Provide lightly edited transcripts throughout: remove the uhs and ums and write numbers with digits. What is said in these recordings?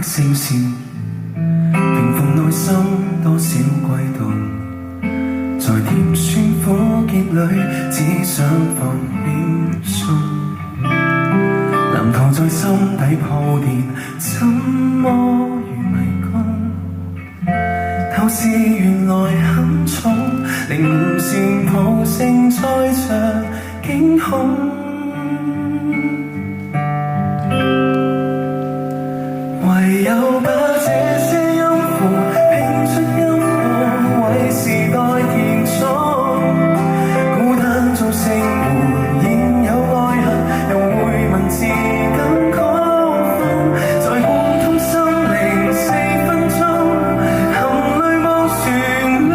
的聲線，平復內心多少悸動，在甜酸苦澀裏，只想放輕鬆。藍圖在心底鋪墊，怎麼如迷宮？透視原來很重，靈悟線譜承載着驚恐。唯有把這些音符拼出音樂，為時代填充。孤單中星湖現有愛恨，用回文字更亢奮。在貫通心靈4分鐘，含淚望旋律，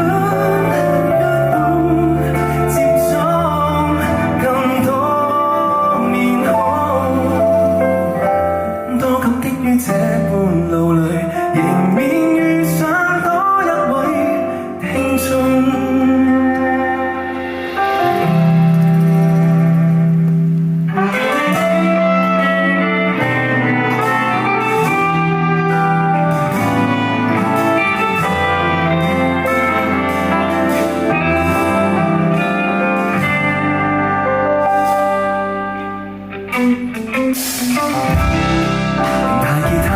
躍動接觸更多面孔，多感激於這半路裏，迎面遇上多一位聽眾。彈吉他